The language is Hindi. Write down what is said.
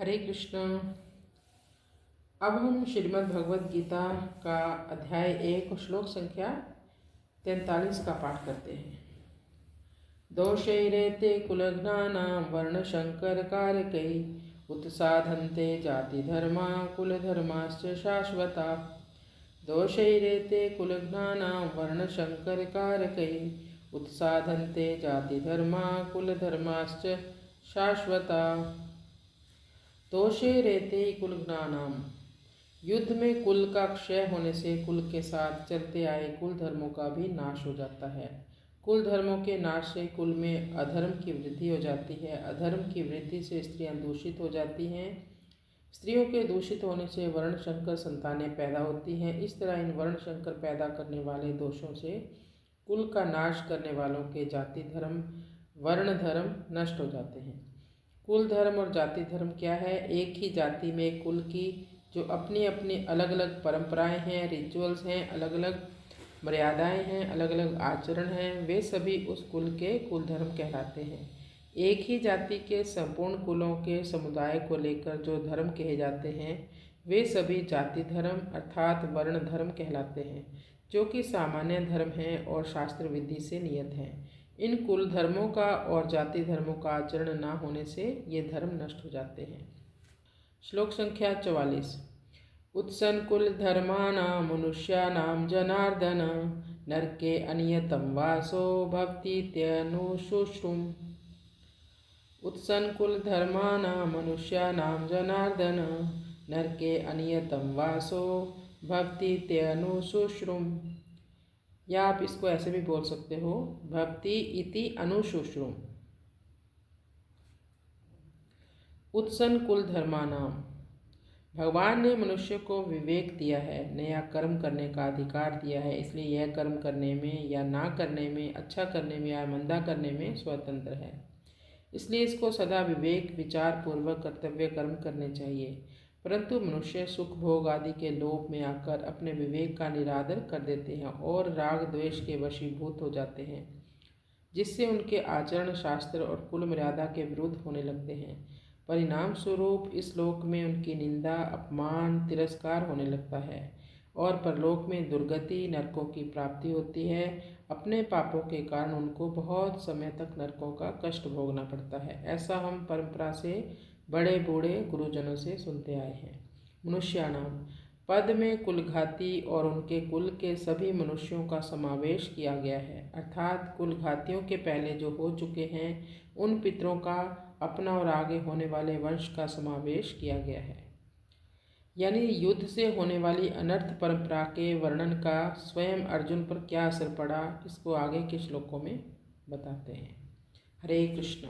हरे कृष्ण। अब हम श्रीमद् भगवद गीता का अध्याय 1 श्लोक संख्या 43 का पाठ करते हैं। दोषैरेते कुलघ्नानां वर्णशंकरकारकै उत्साधन्ते जातिधर्मा कुलधर्माश्च शाश्वता। दोषैरेते कुलघ्नानां वर्णशंकरकारकै उत्साधन्ते जातिधर्मा कुलधर्माश्च शाश्वता। दोषे रहते कुलघ्नानाम, युद्ध में कुल का क्षय होने से कुल के साथ चलते आए कुल धर्मों का भी नाश हो जाता है। कुल धर्मों के नाश से कुल में अधर्म की वृद्धि हो जाती है। अधर्म की वृद्धि से स्त्रियां दूषित हो जाती हैं। स्त्रियों के दूषित होने से वर्ण शंकर संतानें पैदा होती हैं। इस तरह इन वर्ण शंकर पैदा करने वाले दोषों से कुल का नाश करने वालों के जाति धर्म वर्ण धर्म नष्ट हो जाते हैं। कुल धर्म और जाति धर्म क्या है? एक ही जाति में कुल की जो अपनी अपनी अलग अलग परंपराएं हैं, रिचुअल्स हैं, अलग अलग मर्यादाएं हैं, अलग अलग आचरण हैं, वे सभी उस कुल के कुल धर्म कहलाते हैं। एक ही जाति के संपूर्ण कुलों के समुदाय को लेकर जो धर्म कहे जाते हैं वे सभी जाति धर्म अर्थात वर्ण धर्म कहलाते हैं, जो कि सामान्य धर्म हैं और शास्त्र विधि से नियत हैं। इन कुल धर्मों का और जाति धर्मों का आचरण न होने से ये धर्म नष्ट हो जाते हैं। श्लोक संख्या 44। उत्सन कुल धर्माणां मनुष्याणां जनार्दन नरके अनियतं वासो भवतीत्यनुशुश्रुम। उत्सन कुल धर्माणां मनुष्याणां जनार्दन नरके अनियतं वासो भवतीत्यनुशुश्रुम। या आप इसको ऐसे भी बोल सकते हो, भक्ति इति अनुशुश्रुम। उत्सन कुल धर्मानाम, भगवान ने मनुष्य को विवेक दिया है, नया कर्म करने का अधिकार दिया है, इसलिए यह कर्म करने में या ना करने में, अच्छा करने में या मंदा करने में स्वतंत्र है। इसलिए इसको सदा विवेक विचार पूर्वक कर्तव्य कर्म करने चाहिए। परंतु मनुष्य सुख भोग आदि के लोभ में आकर अपने विवेक का निरादर कर देते हैं और राग द्वेष के वशीभूत हो जाते हैं, जिससे उनके आचरण शास्त्र और कुल मर्यादा के विरुद्ध होने लगते हैं। परिणाम स्वरूप इस लोक में उनकी निंदा अपमान तिरस्कार होने लगता है और परलोक में दुर्गति नरकों की प्राप्ति होती है। अपने पापों के कारण उनको बहुत समय तक नरकों का कष्ट भोगना पड़ता है। ऐसा हम परंपरा से बड़े बूढ़े गुरुजनों से सुनते आए हैं। मनुष्याणाम पद में कुलघाती और उनके कुल के सभी मनुष्यों का समावेश किया गया है, अर्थात कुलघातियों के पहले जो हो चुके हैं उन पितरों का अपना और आगे होने वाले वंश का समावेश किया गया है। यानी युद्ध से होने वाली अनर्थ परंपरा के वर्णन का स्वयं अर्जुन पर क्या असर पड़ा, इसको आगे के श्लोकों में बताते हैं। हरे कृष्ण।